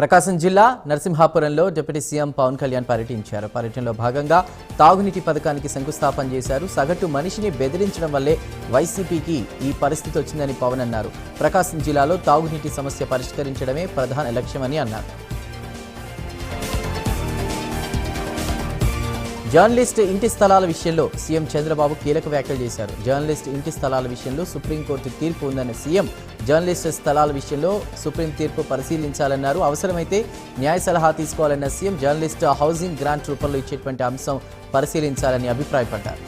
ప్రకాశం జిల్లా నరసింహాపురంలో deputy CM Pawan Kalyan పర్యటించారు. పర్యటనలో భాగంగా తాగునీటి పథకానికి శంకుస్థాపన చేశారు. సగటు మనిషిని బెదిరించడం వల్లే వైసీపీకి ఈ పరిస్థితి వచ్చిందని పవన్ అన్నారు. ప్రకాశం జిల్లాలో తాగునీటి సమస్య పరిష్కరించడమే ప్రధాన లక్ష్యమని అన్నారు. జర్నలిస్ట్ ఇంటి స్థలాల విషయంలో సీఎం చంద్రబాబు కీలక వ్యాఖ్యలు చేశారు. జర్నలిస్ట్ ఇంటి స్థలాల విషయంలో సుప్రీంకోర్టు తీర్పు ఉందన్న సీఎం జర్నలిస్ట్ స్థలాల విషయంలో సుప్రీం తీర్పు పరిశీలించాలన్నారు. అవసరమైతే న్యాయ సలహా తీసుకోవాలన్న సీఎం జర్నలిస్ట్ హౌసింగ్ గ్రాంట్ రూపంలో ఇచ్చేటువంటి అంశం పరిశీలించాలని అభిప్రాయపడ్డారు.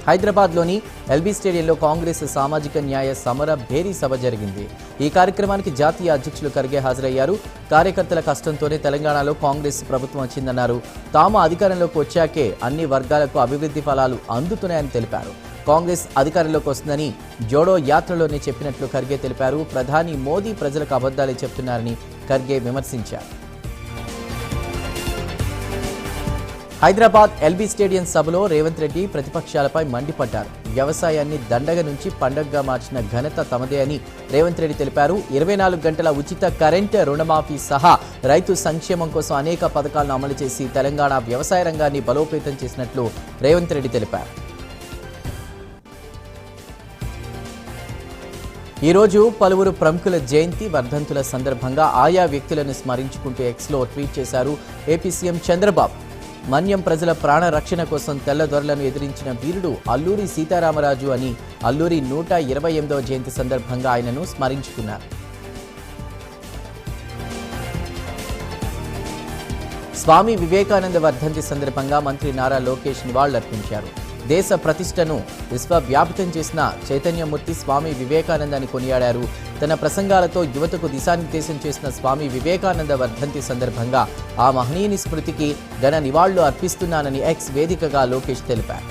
హైదరాబాద్లోని ఎల్బీ స్టేడియంలో కాంగ్రెస్ సామాజిక న్యాయ సమర భేరీ సభ జరిగింది. ఈ కార్యక్రమానికి జాతీయ అధ్యక్షులు ఖర్గే హాజరయ్యారు. కార్యకర్తల కష్టంతోనే తెలంగాణలో కాంగ్రెస్ ప్రభుత్వం వచ్చిందన్నారు. తాము అధికారంలోకి వచ్చాకే అన్ని వర్గాలకు అభివృద్ధి ఫలాలు అందుతున్నాయని తెలిపారు. కాంగ్రెస్ అధికారంలోకి వస్తుందని జోడో యాత్రలోనే చెప్పినట్లు ఖర్గే తెలిపారు. ప్రధాని మోదీ ప్రజలకు అబద్ధాలే చెప్తున్నారని ఖర్గే విమర్శించారు. హైదరాబాద్ ఎల్బీ స్టేడియం సభలో రేవంత్ రెడ్డి ప్రతిపక్షాలపై మండిపడ్డారు. వ్యవసాయాన్ని దండగ నుంచి పండగగా మార్చిన ఘనత తమదే అని రేవంత్ రెడ్డి తెలిపారు. 24 గంటల ఉచిత కరెంట్, రుణమాఫీ సహా రైతు సంక్షేమం కోసం అనేక పథకాలను అమలు చేసి తెలంగాణ వ్యవసాయ రంగాన్ని బలోపేతం చేసినట్లు రేవంత్ రెడ్డి తెలిపారు. ఈరోజు పలువురు ప్రముఖుల జయంతి వర్ధంతుల సందర్భంగా ఆయా వ్యక్తులను స్మరించుకుంటూ ఎక్స్లో ట్వీట్ చేశారు ఏపీ సీఎం చంద్రబాబు. మన్యం ప్రజల ప్రాణ రక్షణ కోసం తెల్లదొరలను ఎదిరించిన వీరుడు అల్లూరి సీతారామరాజు అని అల్లూరి 128వ జయంతి సందర్భంగా ఆయనను స్మరించుకున్నారు. స్వామి వివేకానంద వర్ధంతి సందర్భంగా మంత్రి నారా లోకేష్ నివాళులర్పించారు. దేశ ప్రతిష్టను విశ్వవ్యాప్తం చేసిన చైతన్యమూర్తి స్వామి వివేకానంద అని కొనియాడారు. తన ప్రసంగాలతో యువతకు దిశానిర్దేశం చేసిన స్వామి వివేకానంద వర్ధంతి సందర్భంగా ఆ మహనీయుని స్మృతికి ఘన నివాళులు అర్పిస్తున్నానని ఎక్స్ వేదికగా లోకేష్ తెలిపారు.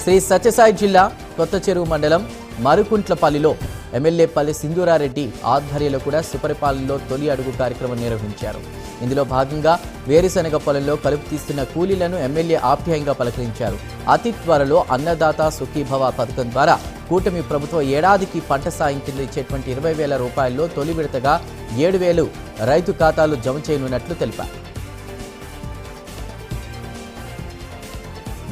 శ్రీ సత్యసాయి జిల్లా కొత్త చెరువు మండలం మరుకుంట్లపల్లిలో ఎమ్మెల్యే పల్లె సింధూరారెడ్డి ఆధ్వర్యంలో కూడా సుపరిపాలనలో తొలి అడుగు కార్యక్రమం నిర్వహించారు. ఇందులో భాగంగా వేరుశనగ పొలంలో కలుపు తీస్తున్న కూలీలను ఎమ్మెల్యే ఆప్యాయంగా పలకరించారు. అతి త్వరలో అన్నదాత సుఖీభవ పథకం ద్వారా కూటమి ప్రభుత్వం ఏడాదికి పంట సాయం కింద ఇచ్చేటువంటి 20,000 రూపాయల్లో తొలి విడతగా 7,000 రైతు ఖాతాలు జమ చేయనున్నట్లు తెలిపారు.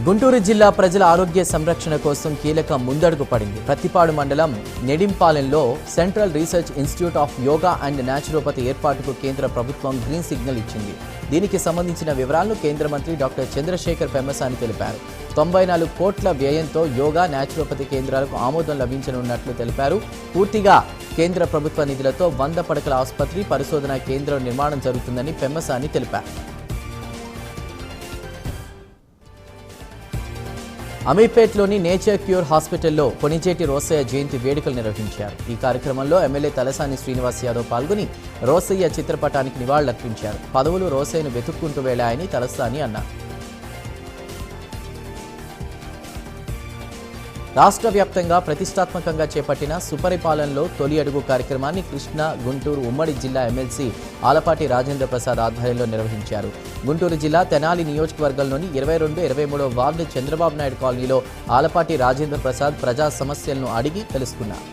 గుంటూరు జిల్లా ప్రజల ఆరోగ్య సంరక్షణ కోసం కీలక ముందడుగు పడింది. ప్రతిపాడు మండలం నెడింపాలెంలో central research institute of yoga and naturopathy ఏర్పాటుకు కేంద్ర ప్రభుత్వం గ్రీన్ సిగ్నల్ ఇచ్చింది. దీనికి సంబంధించిన వివరాలను కేంద్ర మంత్రి డాక్టర్ చంద్రశేఖర్ పెమ్మసాని తెలిపారు. 94 కోట్ల వ్యయంతో యోగా న్యాచురోపతి కేంద్రాలకు ఆమోదం లభించనున్నట్లు తెలిపారు. పూర్తిగా కేంద్ర ప్రభుత్వ నిధులతో 100 పడకల ఆసుపత్రి, పరిశోధనా కేంద్రం నిర్మాణం జరుగుతుందని పెమ్మసాని తెలిపారు. అమీర్పేట్లోని నేచర్ క్యూర్ హాస్పిటల్లో కొణిజేటి రోసయ్య జయంతి వేడుకలు నిర్వహించారు. ఈ కార్యక్రమంలో ఎమ్మెల్యే తలసాని శ్రీనివాస్ యాదవ్ పాల్గొని రోసయ్య చిత్రపటానికి నివాళులర్పించారు. పదవులు రోసయ్యను వెతుక్కుంటూ వెళ్లాయని తలసాని అన్నారు. రాష్ట్ర వ్యాప్తంగా ప్రతిష్టాత్మకంగా చేపట్టిన సుపరిపాలనలో తొలి అడుగు కార్యక్రమాన్ని కృష్ణా, గుంటూరు ఉమ్మడి జిల్లా ఎమ్మెల్సీ ఆలపాటి రాజేంద్ర ప్రసాద్ ఆధ్వర్యంలో నిర్వహించారు. గుంటూరు జిల్లా తెనాలి నియోజకవర్గంలోని 22, 23వ వార్డు చంద్రబాబు నాయుడు కాలనీలో ఆలపాటి రాజేంద్ర ప్రసాద్ ప్రజా సమస్యలను అడిగి తెలుసుకున్నారు.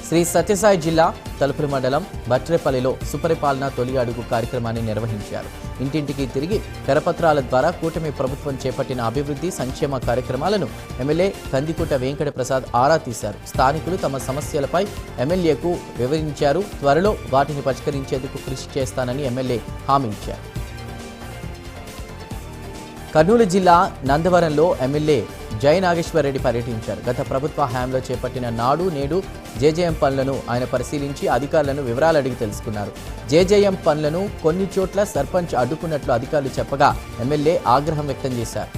శ్రీ సత్యసాయి జిల్లా తలుపుల మండలం బట్రేపల్లిలో సుపరిపాలన తొలి అడుగు కార్యక్రమాన్ని నిర్వహించారు. ఇంటింటికి తిరిగి కరపత్రాల ద్వారా కూటమి ప్రభుత్వం చేపట్టిన అభివృద్ధి సంక్షేమ కార్యక్రమాలను ఎమ్మెల్యే కందికుట వెంకట ప్రసాద్ ఆరా తీశారు. స్థానికులు తమ సమస్యలపై ఎమ్మెల్యేకు వివరించారు. త్వరలో వాటిని పరిష్కరించేందుకు కృషి చేస్తానని ఎమ్మెల్యే హామీ ఇచ్చారు. కర్నూలు జిల్లా నందవరంలో ఎమ్మెల్యే జయ నాగేశ్వర్ రెడ్డి పర్యటించారు. గత ప్రభుత్వ హయాంలో చేపట్టిన నాడు నేడు జేజేఎం పనులను ఆయన పరిశీలించి అధికారులను వివరాలు అడిగి తెలుసుకున్నారు. జేజేఎం పనులను కొన్ని చోట్ల సర్పంచ్ అడ్డుకున్నట్లు అధికారులు చెప్పగా ఎమ్మెల్యే ఆగ్రహం వ్యక్తం చేశారు.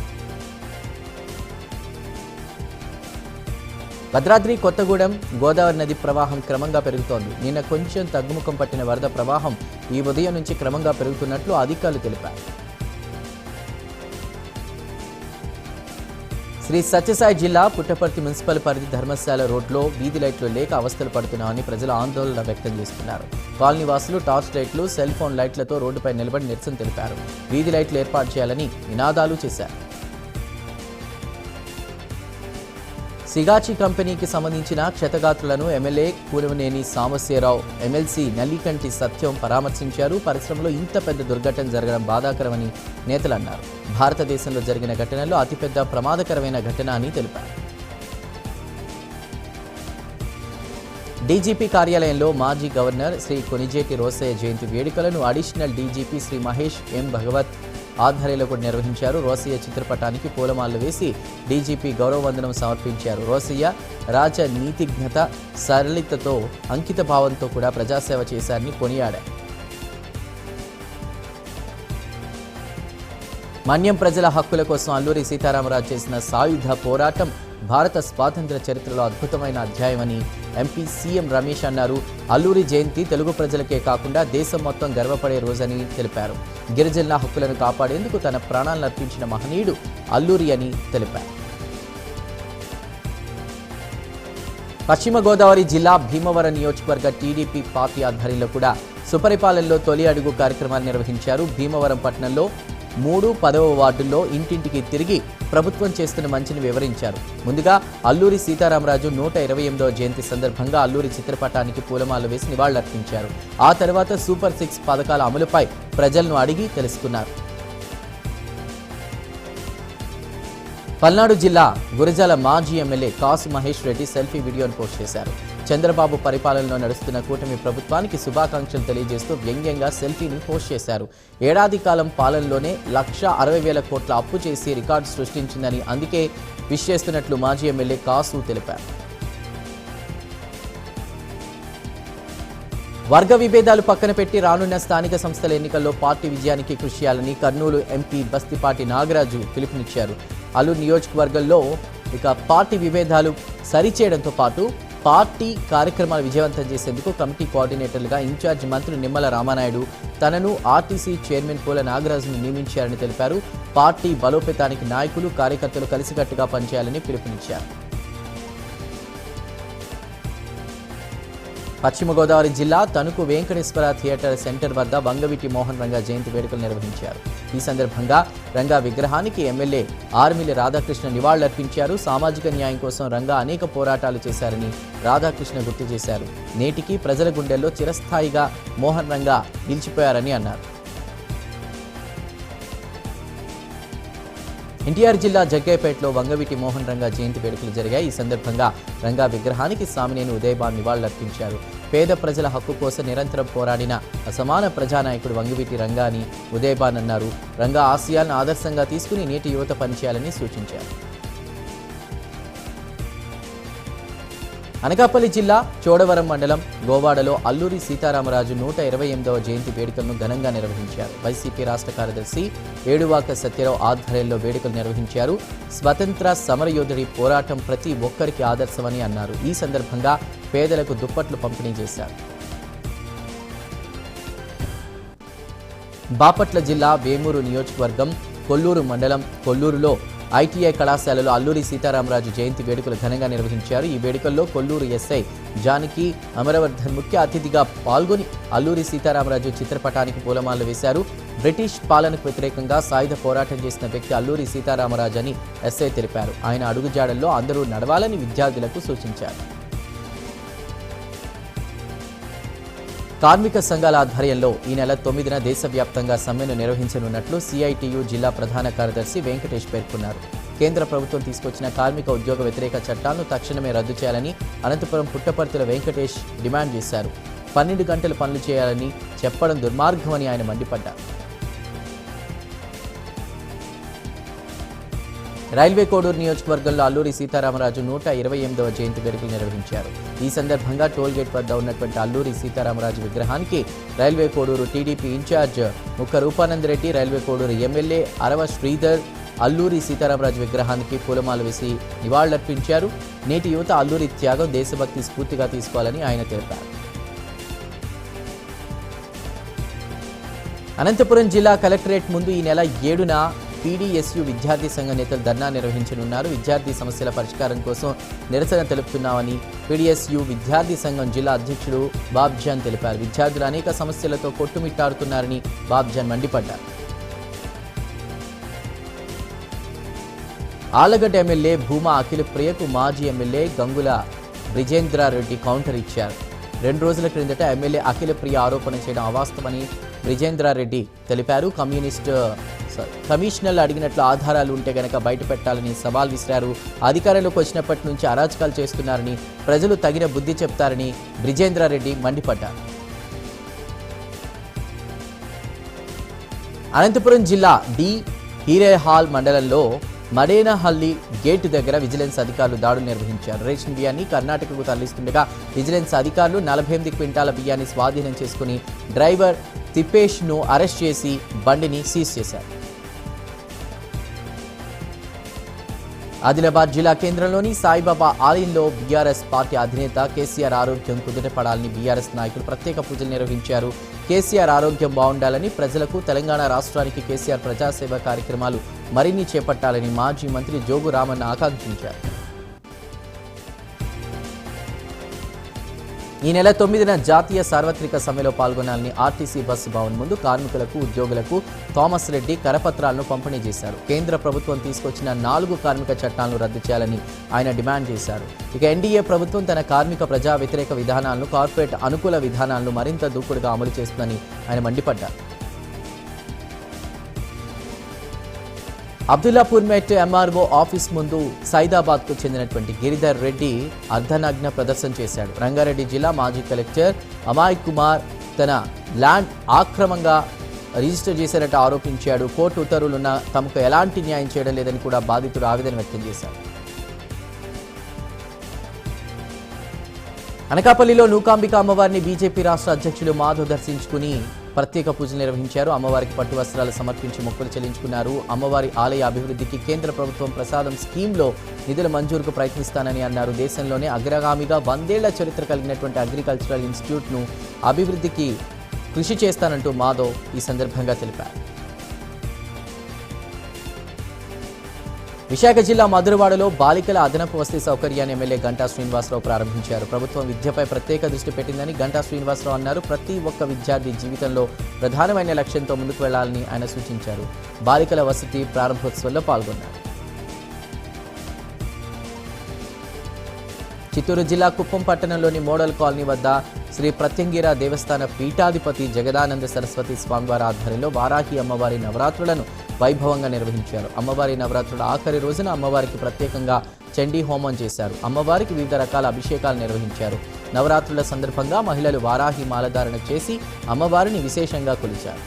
భద్రాద్రి కొత్తగూడెం గోదావరి నది ప్రవాహం క్రమంగా పెరుగుతోంది. నిన్న కొంచెం తగ్గుముఖం పట్టిన వరద ప్రవాహం ఈ ఉదయం నుంచి క్రమంగా పెరుగుతున్నట్లు అధికారులు తెలిపారు. శ్రీ సత్యసాయి జిల్లా పుట్టపర్తి మున్సిపల్ పరిధి ధర్మశాల రోడ్లో వీధి లైట్లు లేక అవస్థలు పడుతున్నామని ప్రజలు ఆందోళన వ్యక్తం చేస్తున్నారు. కాలనీ వాసులు టార్చ్ లైట్లు, సెల్ ఫోన్ లైట్లతో రోడ్డుపై నిలబడి నిరసన తెలిపారు. వీధి లైట్లు ఏర్పాటు చేయాలని నినాదాలు చేశారు. సిగాచి కంపెనీకి సంబంధించిన క్షతగాత్రులను ఎమ్మెల్యే కూనమనేని సాంబశివరావు, ఎమ్మెల్సీ నల్లికంటి సత్యం పరామర్శించారు. పరిశ్రమలో ఇంత పెద్ద దుర్ఘటన జరగడం బాధాకరమని నేతలు అన్నారు. భారతదేశంలో జరిగిన ఘటనలో అతిపెద్ద ప్రమాదకరమైన ఘటన అని తెలిపారు. డీజీపీ కార్యాలయంలో మాజీ గవర్నర్ శ్రీ కొనిజేటి రోసయ్య జయంతి వేడుకలను అడిషనల్ డీజీపీ శ్రీ మహేష్ ఎం భగవత్ ఆధ్వర్యంలో కూడా నిర్వహించారు. రోసయ్య చిత్రపటానికి పూలమాలలు వేసి డీజీపీ గౌరవ వందనం సమర్పించారు. రోసయ్య రాజనీతిజ్ఞత, సరళితతో, అంకిత భావంతో కూడా ప్రజాసేవ చేశారని కొనియాడారు. మన్యం ప్రజల హక్కుల కోసం అల్లూరి సీతారామరాజు చేసిన సాయుధ పోరాటం భారత స్వాతంత్ర్య చరిత్రలో అద్భుతమైన అధ్యాయమని ఎంపీ సీఎం రమేష్ అన్నారు. అల్లూరి జయంతి తెలుగు ప్రజలకే కాకుండా దేశం మొత్తం గర్వపడే రోజని తెలిపారు. గిరిజనుల హక్కులను కాపాడేందుకు తన ప్రాణాలను అర్పించిన మహనీయుడు అల్లూరి అని తెలిపారు. పశ్చిమ గోదావరి జిల్లా భీమవరం నియోజకవర్గ టీడీపీ పార్టీ ఆధ్వర్యంలో కూడా సుపరిపాలనలో తొలి అడుగు కార్యక్రమాన్ని నిర్వహించారు. భీమవరం పట్టణంలో 3, 10వ వార్డుల్లో ఇంటింటికి తిరిగి ప్రభుత్వం చేస్తున్న మంచిని వివరించారు. ముందుగా అల్లూరి సీతారామరాజు 128వ జయంతి సందర్భంగా అల్లూరి చిత్రపటానికి పూలమాల వేసి నివాళులర్పించారు. ఆ తర్వాత సూపర్ 6 పథకాల అమలుపై ప్రజలను అడిగి తెలుసుకున్నారు. పల్నాడు జిల్లా గురజాల మాజీ ఎమ్మెల్యే కాసు మహేష్ రెడ్డి సెల్ఫీ వీడియోను పోస్ట్ చేశారు. చంద్రబాబు పరిపాలనలో నడుస్తున్న కూటమి ప్రభుత్వానికి శుభాకాంక్షలు తెలియజేస్తూ వ్యంగ్యంగా సెల్ఫీని పోస్ట్ చేశారు. ఏడాది కాలం పాలనలోనే 1,60,000 కోట్ల అప్పు చేసి రికార్డు సృష్టించిందని, అందుకే విష్ చేస్తున్నట్లు మాజీ ఎమ్మెల్యే కాసు తెలిపారు. వర్గ విభేదాలు పక్కన పెట్టి రానున్న స్థానిక సంస్థల ఎన్నికల్లో పార్టీ విజయానికి కృషి చేయాలని కర్నూలు ఎంపీ బస్తిపాటి నాగరాజు పిలుపునిచ్చారు. అల్లూరు నియోజకవర్గంలో పార్టీ విభేదాలు సరిచేయడంతో పాటు పార్టీ కార్యక్రమాలు విజయవంతం చేసేందుకు కమిటీ కోఆర్డినేటర్లుగా ఇన్ఛార్జ్ మంత్రి నిమ్మల రామానాయుడు తనను ఆర్టీసీ చైర్మన్ పూల నాగరాజును నియమించారని తెలిపారు. పార్టీ బలోపేతానికి నాయకులు, కార్యకర్తలు కలిసికట్టుగా పనిచేయాలని పిలుపునిచ్చారు. పశ్చిమ గోదావరి జిల్లా తణుకు వెంకటేశ్వర థియేటర్ సెంటర్ వద్ద వంగవీటి మోహన్ రంగా జయంతి వేడుకలు నిర్వహించారు. ఈ సందర్భంగా రంగా విగ్రహానికి ఎమ్మెల్యే ఆర్మిలి రాధాకృష్ణ నివాళులర్పించారు. సామాజిక న్యాయం కోసం రంగా అనేక పోరాటాలు చేశారని రాధాకృష్ణ గుర్తు చేశారు. నేటికి ప్రజల గుండెల్లో చిరస్థాయిగా మోహన్ రంగా నిలిచిపోయారని అన్నారు. ఎన్టీఆర్ జిల్లా జగ్గయ్యపేటలో వంగవీటి మోహన్ రంగా జయంతి వేడుకలు జరిగాయి. ఈ సందర్భంగా రంగా విగ్రహానికి సామినేని ఉదయభాన్ నివాళులర్పించారు. పేద ప్రజల హక్కు కోసం నిరంతరం పోరాడిన అసమాన ప్రజానాయకుడు వంగవీటి రంగా అని ఉదయభాన్ అన్నారు. రంగా ఆశయాలను ఆదర్శంగా తీసుకుని నేటి యువత పనిచేయాలని సూచించారు. అనకాపల్లి జిల్లా చోడవరం మండలం గోవాడలో అల్లూరి సీతారామరాజు 128వ జయంతి వేడుకలను ఘనంగా నిర్వహించారు. వైసీపీ రాష్ట్ర కార్యదర్శి ఏడువాక సత్యరావు ఆధ్వర్యంలో వేడుకలు నిర్వహించారు. స్వతంత్ర సమరయోధుడి పోరాటం ప్రతి ఒక్కరికి ఆదర్శమని అన్నారు. ఈ సందర్భంగా పేదలకు దుప్పట్లు పంపిణీ చేశారు. బాపట్ల జిల్లా వేమూరు నియోజకవర్గం కొల్లూరు మండలం కొల్లూరులో ఐటీఐ కళాశాలలో అల్లూరి సీతారామరాజు జయంతి వేడుకలు ఘనంగా నిర్వహించారు. ఈ వేడుకల్లో కొల్లూరు ఎస్ఐ జానకి అమరవర్ధన్ ముఖ్య అతిథిగా పాల్గొని అల్లూరి సీతారామరాజు చిత్రపటానికి పూలమాలలు వేశారు. బ్రిటిష్ పాలనకు వ్యతిరేకంగా సాయుధ పోరాటం చేసిన వ్యక్తి అల్లూరి సీతారామరాజు అని ఎస్ఐ తెలిపారు. ఆయన అడుగుజాడల్లో అందరూ నడవాలని విద్యార్థులకు సూచించారు. కార్మిక సంఘాల ఆధ్వర్యంలో ఈ నెల 9న దేశవ్యాప్తంగా సమ్మెను నిర్వహించనున్నట్లు సిఐటియు జిల్లా ప్రధాన కార్యదర్శి వెంకటేష్ పేర్కొన్నారు. కేంద్ర ప్రభుత్వం తీసుకొచ్చిన కార్మిక ఉద్యోగ వ్యతిరేక చట్టాలను తక్షణమే రద్దు చేయాలని అనంతపురం పుట్టపర్తిలో వెంకటేష్ డిమాండ్ చేశారు. 12 గంటలు పనులు చేయాలని చెప్పడం దుర్మార్గమని ఆయన మండిపడ్డారు. రైల్వే కోడూరు నియోజకవర్గంలో అల్లూరి సీతారామరాజు 128వ జయంతి వేడుకలు నిర్వహించారు. ఈ సందర్భంగా టోల్గేట్ వద్ద ఉన్నటువంటి అల్లూరి సీతారామరాజు విగ్రహానికి రైల్వే కోడూరు టీడీపీ ఇన్ఛార్జ్ ముక్క రూపానందరెడ్డి, రైల్వే కోడూరు ఎమ్మెల్యే అరవ శ్రీధర్ అల్లూరి సీతారామరాజు విగ్రహానికి పూలమాల వేసి నివాళులర్పించారు. నేటి యువత అల్లూరి త్యాగం, దేశభక్తి స్ఫూర్తిగా తీసుకోవాలని ఆయన తెలిపారు. అనంతపురం జిల్లా కలెక్టరేట్ ముందు ఈ నెల 7న పీడీఎస్యూ విద్యార్థి సంఘ నేతలు ధర్నా నిర్వహించనున్నారు. విద్యార్థి సమస్యల పరిష్కారం కోసం నిరసన తెలుపుతున్నామని పీడీఎస్యూ విద్యార్థి సంఘం జిల్లా అధ్యక్షుడు బాబ్జాన్ తెలిపారు. విద్యార్థులు అనేక సమస్యలతో కొట్టుమిట్టాడుతున్నారని బాబ్జాన్ మండిపడ్డారు. ఆలగడ్డ ఎమ్మెల్యే భూమా అఖిలప్రియకు మాజీ ఎమ్మెల్యే గంగుల బ్రిజేంద్రారెడ్డి కౌంటర్ ఇచ్చారు. 2 రోజుల క్రిందట ఎమ్మెల్యే అఖిలప్రియ ఆరోపణ చేయడం అవాస్తవమని బ్రిజేంద్రారెడ్డి తెలిపారు. కమిషనర్లు అడిగినట్లు ఆధారాలు ఉంటే గనక బయట పెట్టాలని సవాల్ విసిరారు. అధికారంలోకి వచ్చినప్పటి నుంచి అరాచకాలు చేస్తున్నారని, ప్రజలు తగిన బుద్ధి చెప్తారని బ్రిజేంద్రారెడ్డి మండిపడ్డారు. అనంతపురం జిల్లా డి హీరేహాల్ మండలంలో మడేనహల్లి గేటు దగ్గర విజిలెన్స్ అధికారులు దాడులు నిర్వహించారు. రేషన్ బియ్యాన్ని కర్ణాటకకు తరలిస్తుండగా విజిలెన్స్ అధికారులు 48 క్వింటాల బియ్యాన్ని స్వాధీనం చేసుకుని డ్రైవర్ తిప్పేష్ను అరెస్ట్ చేసి బండిని సీజ్ చేశారు. ఆదిలాబాద్ జిల్లా కేంద్రంలోని సాయిబాబా ఆలయంలో బీఆర్ఎస్ పార్టీ అధినేత కేసీఆర్ ఆరోగ్యం కుదుటపడాలని బీఆర్ఎస్ నాయకులు ప్రత్యేక పూజలు నిర్వహించారు. కేసీఆర్ ఆరోగ్యం బాగుండాలని, ప్రజలకు, తెలంగాణ రాష్ట్రానికి కేసీఆర్ ప్రజాసేవ కార్యక్రమాలు మరిన్ని చేపట్టాలని మాజీ మంత్రి జోగు రామన్న ఆకాంక్షించారు. ఈ నెల 9న జాతీయ సార్వత్రిక సమ్మెలో పాల్గొనాలని ఆర్టీసీ బస్సు భవన్ ముందు కార్మికులకు, ఉద్యోగులకు థామస్ రెడ్డి కరపత్రాలను పంపిణీ చేశారు. కేంద్ర ప్రభుత్వం తీసుకొచ్చిన 4 కార్మిక చట్టాలను రద్దు చేయాలని ఆయన డిమాండ్ చేశారు. ఇక ఎన్డీఏ ప్రభుత్వం తన కార్మిక ప్రజా వ్యతిరేక విధానాలను, కార్పొరేట్ అనుకూల విధానాలను మరింత దూకుడుగా అమలు చేస్తుందని ఆయన మండిపడ్డారు. అబ్దుల్లాపూర్ మెట్ ఎంఆర్ఓ ఆఫీస్ ముందు సైదాబాద్కు చెందినటువంటి గిరిధర్ రెడ్డి అర్ధనగ్న ప్రదర్శన చేశాడు. రంగారెడ్డి జిల్లా మాజీ కలెక్టర్ అమాయ్ కుమార్ తన ల్యాండ్ ఆక్రమంగా రిజిస్టర్ చేశారట ఆరోపించాడు. కోర్టు ఉత్తర్వులున్న తమకు ఎలాంటి న్యాయం చేయడం లేదని కూడా బాధితుడు ఆవేదన వ్యక్తం చేశారు. అనకాపల్లిలో నూకాంబిక అమ్మవారిని బీజేపీ రాష్ట్ర అధ్యక్షులు మాధవ్ దర్శించుకుని ప్రత్యేక పూజలు నిర్వహించారు. అమ్మవారికి పట్టు వస్త్రాలు సమర్పించి మొక్కులు చెల్లించుకున్నారు. అమ్మవారి ఆలయ అభివృద్ధికి కేంద్ర ప్రభుత్వం ప్రసాదం స్కీమ్లో నిధుల మంజూరుకు ప్రయత్నిస్తానని అన్నారు. దేశంలోనే అగ్రగామిగా 100 ఏళ్ల చరిత్ర కలిగినటువంటి అగ్రికల్చరల్ ఇన్స్టిట్యూట్ను అభివృద్ధికి కృషి చేస్తానంటూ మాధవ్ ఈ సందర్భంగా తెలిపారు. విశాఖ జిల్లా మధురవాడలో బాలికల అదనపు వసతి సౌకర్యాన్ని ఎమ్మెల్యే గంటా శ్రీనివాసరావు ప్రారంభించారు. ప్రభుత్వం విద్యపై ప్రత్యేక దృష్టి పెట్టిందని గంటా శ్రీనివాసరావు అన్నారు. ప్రతి ఒక్క విద్యార్థి జీవితంలో ప్రధానమైన లక్ష్యంతో ముందుకు వెళ్లాలని ఆయన సూచించారు. బాలికల వసతి ప్రారంభోత్సవంలో పాల్గొన్నారు. చిత్తూరు జిల్లా కుప్పం పట్టణంలోని మోడల్ కాలనీ వద్ద శ్రీ ప్రత్యంగిర దేవస్థాన పీఠాధిపతి జగదానంద సరస్వతి స్వామివారి ఆధ్వర్యంలో వారాహి అమ్మవారి నవరాత్రులను వైభవంగా నిర్వహించారు. అమ్మవారి నవరాత్రుల ఆఖరి రోజున అమ్మవారికి ప్రత్యేకంగా చండీ హోమం చేశారు. అమ్మవారికి వివిధ రకాల అభిషేకాలు నిర్వహించారు. నవరాత్రుల సందర్భంగా మహిళలు వారాహి మాలధారణ చేసి అమ్మవారిని విశేషంగా కొలిచారు.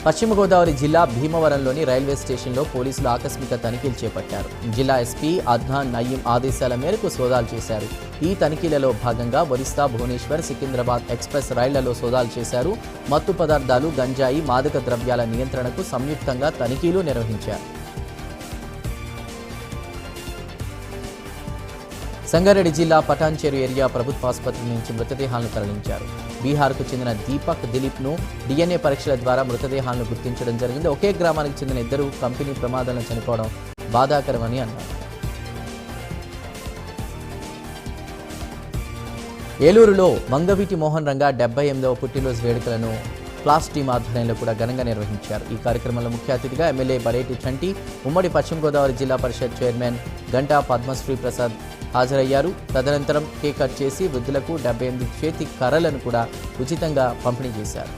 పశ్చిమ గోదావరి జిల్లా భీమవరంలోని రైల్వే స్టేషన్లో పోలీసులు ఆకస్మిక తనిఖీలు చేపట్టారు. జిల్లా ఎస్పీ అద్నాన్ నయీం ఆదేశాల మేరకు సోదాలు చేశారు. ఈ తనిఖీలలో భాగంగా ఒరిస్సా, భువనేశ్వర్, సికింద్రాబాద్ ఎక్స్ప్రెస్ రైళ్లలో సోదాలు చేశారు. మత్తు పదార్థాలు, గంజాయి, మాదక ద్రవ్యాల నియంత్రణకు సంయుక్తంగా తనిఖీలు నిర్వహించారు. సంగారెడ్డి జిల్లా పటాన్చేరు ఏరియా ప్రభుత్వ ఆసుపత్రి నుంచి మృతదేహాలను తరలించారు. బీహార్కు చెందిన దీపక్, దిలీప్ను డిఎన్ఏ పరీక్షల ద్వారా మృతదేహాలను గుర్తించడం జరిగింది. ఒకే గ్రామానికి చెందిన 2 కంపెనీ ప్రమాదంలో చనిపోవడం బాధాకరమని అన్నారు. ఏలూరులో మంగవీటి మోహన్ రంగా 78వ పుట్టినరోజు వేడుకలను క్లాస్ టీమ్ ఆధ్వర్యంలో కూడా ఘనంగా నిర్వహించారు. ఈ కార్యక్రమంలో ముఖ్య అతిథిగా ఎమ్మెల్యే బడేటి చంటి, ఉమ్మడి పశ్చిమ గోదావరి జిల్లా పరిషత్ చైర్మన్ గంటా పద్మశ్రీ ప్రసాద్ హాజరయ్యారు. తదనంతరం కేక్ కట్ చేసి వృద్ధులకు 78 చేతి కర్రలను కూడా ఉచితంగా పంపిణీ చేశారు.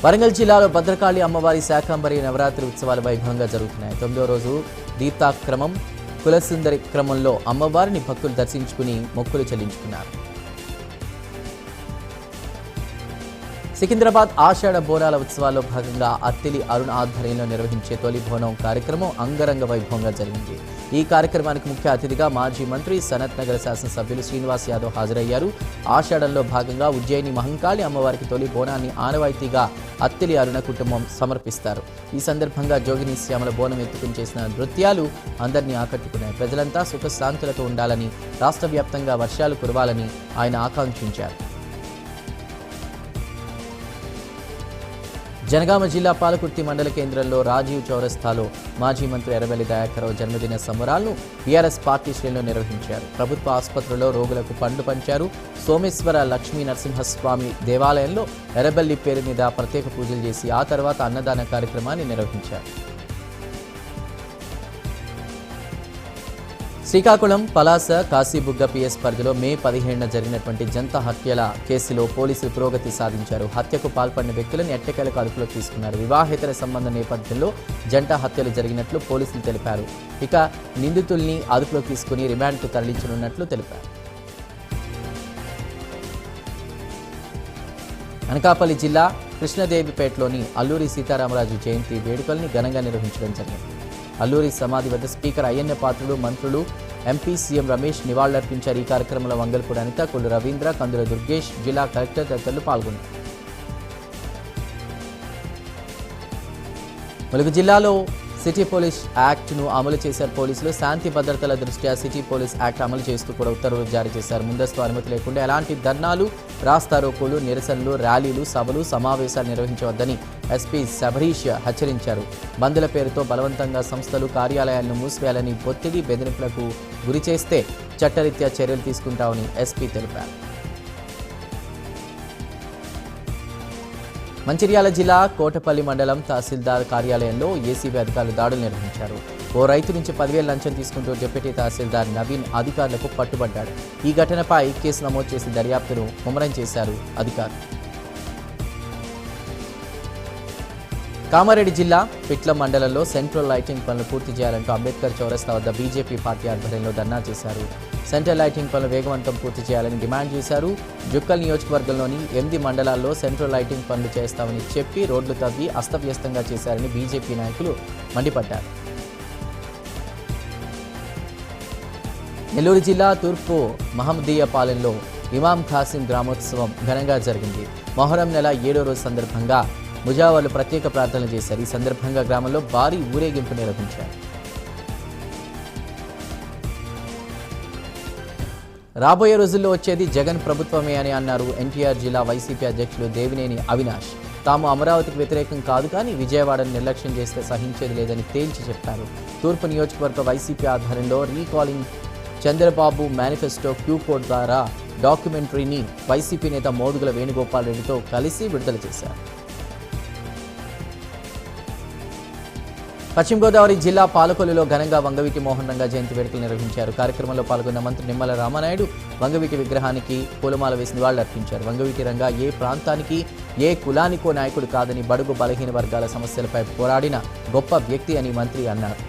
వరంగల్ జిల్లాలో భద్రకాళి అమ్మవారి శాకంబరి నవరాత్రి ఉత్సవాలు వైభవంగా జరుగుతున్నాయి. 9వ రోజు దీప్తాక్రమం, కులసుందరి క్రమంలో అమ్మవారిని భక్తులు దర్శించుకుని మొక్కులు చెల్లించుకున్నారు. సికింద్రాబాద్ ఆషాఢ బోనాల ఉత్సవాల్లో భాగంగా అత్తిలి అరుణ్ ఆధ్వర్యంలో నిర్వహించే తొలి బోనం కార్యక్రమం అంగరంగ వైభవంగా జరిగింది. ఈ కార్యక్రమానికి ముఖ్య అతిథిగా మాజీ మంత్రి సనత్ నగర్ శాసనసభ్యులు శ్రీనివాస్ యాదవ్ హాజరయ్యారు. ఆషాఢంలో భాగంగా ఉజ్జయిని మహంకాళి అమ్మవారికి తొలి బోనాన్ని ఆనవాయితీగా అత్తిలి అరుణ కుటుంబం సమర్పిస్తారు. ఈ సందర్భంగా జోగిని శ్యామల బోనం ఎత్తుకుని చేసిన నృత్యాలు అందరినీ ఆకట్టుకున్నాయి. ప్రజలంతా సుఖశాంతులతో ఉండాలని, రాష్ట్ర వ్యాప్తంగా వర్షాలు కురవాలని ఆయన ఆకాంక్షించారు. జనగామ జిల్లా పాలకుర్తి మండల కేంద్రంలో రాజీవ్ చౌరస్తాలో మాజీ మంత్రి ఎర్రబెల్లి దయాకర్రావు జన్మదిన సంబరాలను బీఆర్ఎస్ పార్టీ శ్రేణులు నిర్వహించారు. ప్రభుత్వ ఆసుపత్రిలో రోగులకు పండ్లు పంచారు. సోమేశ్వర లక్ష్మీ నరసింహస్వామి దేవాలయంలో ఎర్రబెల్లి పేరు మీద ప్రత్యేక పూజలు చేసి ఆ తర్వాత అన్నదాన కార్యక్రమాన్ని నిర్వహించారు. శ్రీకాకుళం పలాస కాశీబుగ్గ పిఎస్ పరిధిలో మే 17న జరిగినటువంటి జంట హత్యల కేసులో పోలీసులు పురోగతి సాధించారు. హత్యకు పాల్పడిన వ్యక్తులను ఎట్టకేలకు అదుపులోకి తీసుకున్నారు. వివాహేతర సంబంధ నేపథ్యంలో జంట హత్యలు జరిగినట్లు పోలీసులు తెలిపారు. ఇక నిందితుల్ని అదుపులోకి తీసుకుని రిమాండ్కు తరలించనున్నట్లు తెలిపారు. అనకాపల్లి జిల్లా కృష్ణదేవిపేటలోని అల్లూరి సీతారామరాజు జయంతి వేడుకల్ని ఘనంగా నిర్వహించడం జరిగింది. అల్లూరి సమాధి వద్ద స్పీకర్ అయ్యన్న పాత్రుడు, మంత్రులు, ఎంపీ, సీఎం రమేష్ నివాళులర్పించారు. ఈ కార్యక్రమంలో వంగల్పూడి అనిత, కొల్లు రవీంద్ర, కందుల దుర్గేష్, జిల్లా కలెక్టర్ తదితరులు పాల్గొన్నారు. ములుగు జిల్లాలో సిటీ పోలీస్ యాక్ట్ను అమలు చేశారు పోలీసులు. శాంతి భద్రతల దృష్ట్యా సిటీ పోలీస్ యాక్ట్ అమలు చేస్తూ కూడా ఉత్తర్వులు జారీ చేశారు. ముందస్తు అనుమతి లేకుండా ఎలాంటి ధర్నాలు, రాస్తారోకోలు, నిరసనలు, ర్యాలీలు, సభలు, సమావేశాలు నిర్వహించవద్దని ఎస్పీ శబరీష్ హెచ్చరించారు. బంద్ల పేరుతో బలవంతంగా సంస్థలు, కార్యాలయాలను మూసివేయాలని ఒత్తిడి, బెదిరింపులకు గురి చేస్తే చట్టరీత్యా చర్యలు తీసుకుంటామని ఎస్పీ తెలిపారు. మంచిర్యాల జిల్లా కోటపల్లి మండలం తహసీల్దార్ కార్యాలయంలో ఏసీబీ అధికారులు దాడులు నిర్వహించారు. ఓ రైతు నుంచి 10,000 లంచం తీసుకుంటూ డిప్యూటీ తహసీల్దార్ నవీన్ అధికారులకు పట్టుబడ్డాడు. ఈ ఘటనపై కేసు నమోదు చేసి దర్యాప్తును ముమ్మరం చేశారు అధికారులు. కామారెడ్డి జిల్లా పిట్ల మండలంలో సెంట్రల్ లైటింగ్ పనులు పూర్తి చేయాలంటూ అంబేద్కర్ చౌరస్తా వద్ద బీజేపీ పార్టీ ఆధ్వర్యంలో ధర్నా చేశారు. సెంట్రల్ లైటింగ్ పనులు వేగవంతం పూర్తి చేయాలని డిమాండ్ చేశారు. జుక్కల్ నియోజకవర్గంలోని 8 మండలాల్లో సెంట్రల్ లైటింగ్ పనులు చేస్తామని చెప్పి రోడ్లు తవ్వి అస్తవ్యస్తంగా చేశారని బీజేపీ నాయకులు మండిపడ్డారు. నెల్లూరు జిల్లా తూర్పు మహమ్మదీయపాలెంలో ఇమాం ఖాసిం గ్రామోత్సవం ఘనంగా జరిగింది. మొహరం నెల 7వ రోజు సందర్భంగా ముజావర్లు ప్రత్యేక ప్రార్థనలు చేశారు. ఈ సందర్భంగా గ్రామంలో భారీ ఊరేగింపు నిర్వహించారు. రాబోయే రోజుల్లో వచ్చేది జగన్ ప్రభుత్వమే అని అన్నారు ఎన్టీఆర్ జిల్లా వైసీపీ అధ్యక్షులు దేవినేని అవినాష్. తాము అమరావతికి వ్యతిరేకం కాదు, కానీ విజయవాడను నిర్లక్ష్యం చేస్తే సహించేది లేదని తేల్చి చెప్పారు. తూర్పు నియోజకవర్గ వైసీపీ ఆధ్వర్యంలో recalling Chandrababu manifesto Q code ద్వారా డాక్యుమెంటరీని వైసీపీ నేత మోదుగుల వేణుగోపాల్ రెడ్డితో కలిసి విడుదల చేశారు. పశ్చిమ గోదావరి జిల్లా పాలకొల్లులో ఘనంగా వంగవీటి మోహన్ రంగా జయంతి వేడుకలు నిర్వహించారు. కార్యక్రమంలో పాల్గొన్న మంత్రి నిమ్మల రామానాయుడు వంగవీటి విగ్రహానికి పూలమాల వేసి నివాళులర్పించారు. వంగవీటి రంగా ఏ ప్రాంతానికి, ఏ కులానికో నాయకుడు కాదని, బడుగు బలహీన వర్గాల సమస్యలపై పోరాడిన గొప్ప వ్యక్తి అని మంత్రి అన్నారు.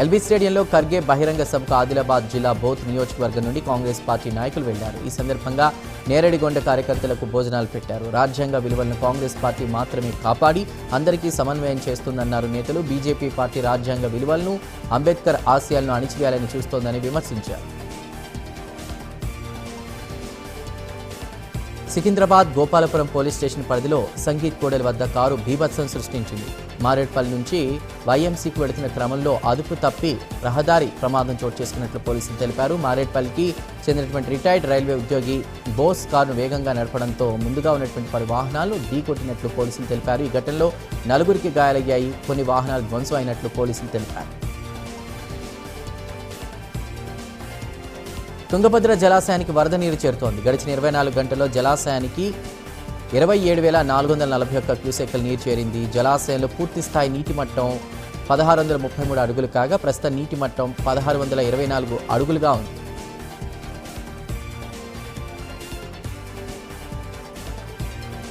ఎల్బీ స్టేడియంలో ఖర్గే బహిరంగ సభకు ఆదిలాబాద్ జిల్లా బోత్ నియోజకవర్గం నుండి కాంగ్రెస్ పార్టీ నాయకులు వెళ్లారు. ఈ సందర్భంగా నేరడిగొండ కార్యకర్తలకు భోజనాలు పెట్టారు. రాజ్యాంగ విలువలను కాంగ్రెస్ పార్టీ మాత్రమే కాపాడి అందరికీ సమన్వయం చేస్తుందన్నారు నేతలు. బీజేపీ పార్టీ రాజ్యాంగ విలువలను, అంబేద్కర్ ఆశయాలను అణిచివేయాలని చూస్తోందని విమర్శించారు. సికింద్రాబాద్ గోపాలపురం పోలీస్ స్టేషన్ పరిధిలో సంగీత్ కోడెల వద్ద కారు బీభత్సం సృష్టించింది. మారేడ్పల్లి నుంచి వైఎంసీకి వెళుతున్న క్రమంలో అదుపు తప్పి రహదారి ప్రమాదం చోటు చేసుకున్నట్లు పోలీసులు తెలిపారు. మారేడ్పల్లికి చెందినటువంటి రిటైర్డ్ రైల్వే ఉద్యోగి బోస్ కారును వేగంగా నడపడంతో ముందుగా ఉన్నటువంటి పలు వాహనాలు ఢీకొట్టినట్లు పోలీసులు తెలిపారు. ఈ ఘటనలో 4గురికి గాయాలయ్యాయి. కొన్ని వాహనాలు ధ్వంసం అయినట్లు పోలీసులు తెలిపారు. తుంగభద్ర జలాశయానికి వరద నీరు చేరుతోంది. గడిచిన 24 గంటల్లో జలాశయానికి 27,441 క్యూసెక్కుల నీరు చేరింది. జలాశయంలో పూర్తి స్థాయి నీటి మట్టం 1633 అడుగులు కాగా ప్రస్తుత నీటి మట్టం 1624 అడుగులుగా ఉంది.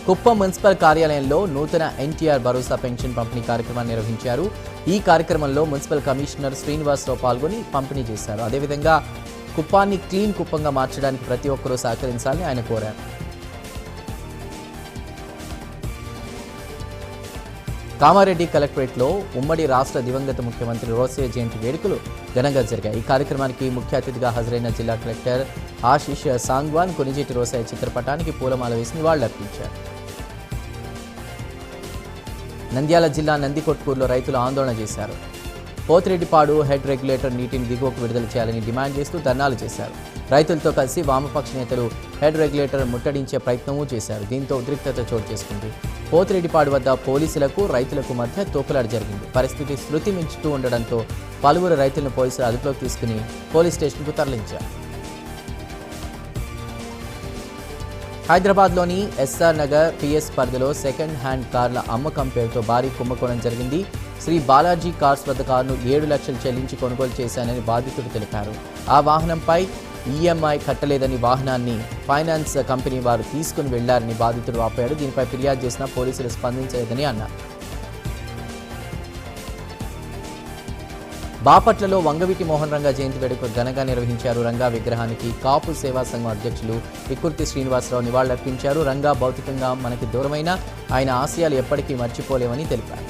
కుప్పం మున్సిపల్ కార్యాలయంలో నూతన ఎన్టీఆర్ భరోసా పెన్షన్ పంపిణీ కార్యక్రమాన్ని నిర్వహించారు. ఈ కార్యక్రమంలో మున్సిపల్ కమిషనర్ శ్రీనివాసరావు పాల్గొని పంపిణీ చేశారు. అదేవిధంగా కుప్పాన్ని క్లీన్ కుప్పంగా మార్చడానికి ప్రతి ఒక్కరూ సహకరించాలని ఆయన కోరారు. కామారెడ్డి కలెక్టరేట్లో ఉమ్మడి రాష్ట్ర దివంగత ముఖ్యమంత్రి రోసయ్య జయంతి వేడుకలు ఘనంగా జరిగాయి. ఈ కార్యక్రమానికి ముఖ్య అతిథిగా హాజరైన జిల్లా కలెక్టర్ ఆశీష్ సాంగ్వాన్ కొనిజేటి రోసయ్య చిత్రపటానికి పూలమాల వేసి నివాళులర్పించారు. నంద్యాల జిల్లా నందికొట్కూరులో రైతులు ఆందోళన చేశారు. పోతిరెడ్డిపాడు హెడ్ రెగ్యులేటర్ నీటిని దిగువకు విడుదల చేయాలని డిమాండ్ చేస్తూ ధర్నాలు చేశారు. రైతులతో కలిసి వామపక్ష నేతలు హెడ్ రెగ్యులేటర్ ముట్టడించే ప్రయత్నమూ చేశారు. దీంతో ఉద్రిక్తత చోటు చేసుకుంది. పోతిరెడ్డిపాడు వద్ద పోలీసులకు రైతులకు మధ్య తోపులాట జరిగింది. పరిస్థితి శృతి మించుతూ ఉండడంతో పలువురు రైతులను పోలీసులు అదుపులోకి తీసుకుని పోలీస్ స్టేషన్కు తరలించారు. హైదరాబాద్లోని ఎస్ఆర్ నగర్ పిఎస్ పరిధిలో సెకండ్ హ్యాండ్ కార్ల అమ్మకం పేరుతో భారీ కుంభకోణం జరిగింది. శ్రీ బాలాజీ కార్స్ వద్ద కారును 7 లక్షలు చెల్లించి కొనుగోలు చేశానని బాధితుడు తెలిపారు. ఆ వాహనంపై ఈఎంఐ కట్టలేదని వాహనాన్ని ఫైనాన్స్ కంపెనీ వారు తీసుకుని వెళ్లారని బాధితుడు ఆపాడు. దీనిపై ఫిర్యాదు చేసినా పోలీసులు స్పందించలేదని అన్నారు. బాపట్లలో వంగవీటి మోహన్ రంగా జయంతి వేడుక ఘనంగా నిర్వహించారు. రంగా విగ్రహానికి కాపు సేవా సంఘం అధ్యక్షులు ఇక్కుర్తి శ్రీనివాసరావు నివాళులర్పించారు. రంగా భౌతికంగా మనకి దూరమైన ఆయన ఆశయాలు ఎప్పటికీ మర్చిపోలేమని తెలిపారు.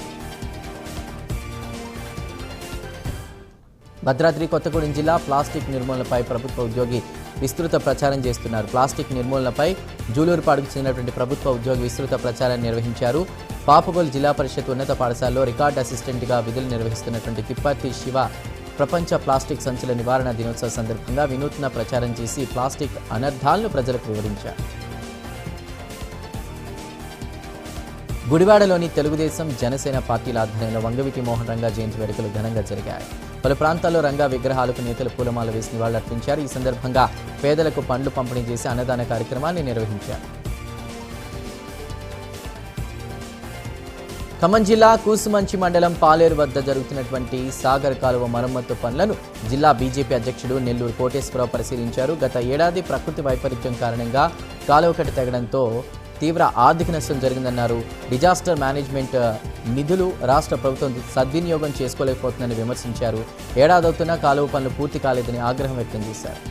భద్రాద్రి కొత్తగూడెం జిల్లా ప్లాస్టిక్ నిర్మూలనపై ప్రభుత్వ ఉద్యోగి విస్తృత ప్రచారం చేస్తున్నారు. ప్లాస్టిక్ నిర్మూలనపై జూలూరుపాడుకు చెందినటువంటి ప్రభుత్వ ఉద్యోగి విస్తృత ప్రచారాన్ని నిర్వహించారు. పాపగోల్ జిల్లా పరిషత్ ఉన్నత పాఠశాలలో రికార్డ్ అసిస్టెంట్గా విధులు నిర్వహిస్తున్నటువంటి తిప్పర్తి శివ ప్రపంచ ప్లాస్టిక్ సంచుల నివారణ దినోత్సవ సందర్భంగా వినూత్న ప్రచారం చేసి ప్లాస్టిక్ అనర్థాలను ప్రజలకు వివరించారు. గుడివాడలోని తెలుగుదేశం జనసేన పార్టీల ఆధ్వర్యంలో వంగవీటి మోహన్ రంగా జయంతి వేడుకలు ఘనంగా జరిగాయి. పలు ప్రాంతాల్లో రంగా విగ్రహాలకు నేతలు పూలమాల వేసి నివాళులర్పించారు. ఈ సందర్భంగా పేదలకు పండ్లు పంపిణీ చేసి అన్నదాన కార్యక్రమాన్ని నిర్వహించారు. ఖమ్మం జిల్లా కూసుమంచి మండలం పాలేరు వద్ద జరుగుతున్నటువంటి సాగర్ కాలువ మరమ్మతు పనులను జిల్లా బీజేపీ అధ్యక్షుడు నెల్లూరు కోటేశ్వరరావు పరిశీలించారు. గత ఏడాది ప్రకృతి వైపరీత్యం కారణంగా కాలువ కట్ట తెగడంతో తీవ్ర ఆర్థిక నష్టం జరిగిందన్నారు. డిజాస్టర్ మేనేజ్మెంట్ నిధులు రాష్ట్ర ప్రభుత్వం సద్వినియోగం చేసుకోలేకపోతుందని విమర్శించారు. ఏడాదవుతున్నా కాలువ పనులు పూర్తి కాలేదని ఆగ్రహం వ్యక్తం చేశారు.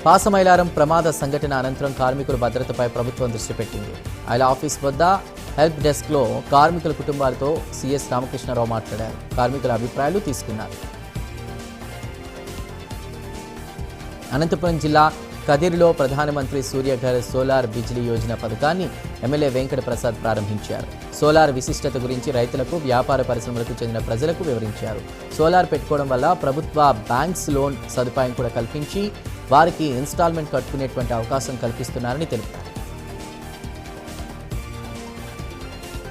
పాసమైలారం ప్రమాద సంఘటన అనంతరం కార్మికుల భద్రతపై ప్రభుత్వం దృష్టి పెట్టింది. ఆయన ఆఫీస్ వద్ద హెల్ప్ డెస్క్లో కార్మికుల కుటుంబాలతో సీఎస్ రామకృష్ణారావు మాట్లాడారు. కార్మికుల అభిప్రాయాలు తీసుకున్నారు. అనంతపురం జిల్లా కదిరిలో ప్రధానమంత్రి సూర్యఘర్ సోలార్ బిజిలీ యోజన పథకాన్ని ఎమ్మెల్యే వెంకట ప్రసాద్ ప్రారంభించారు. సోలార్ విశిష్టత గురించి రైతులకు, వ్యాపార పరిశ్రమలకు చెందిన ప్రజలకు వివరించారు. సోలార్ పెట్టుకోవడం వల్ల ప్రభుత్వ బ్యాంక్స్ లోన్ సదుపాయం కూడా కల్పించి వారికి ఇన్స్టాల్మెంట్ కట్టుకునేటువంటి అవకాశం కల్పిస్తున్నారని తెలిపారు.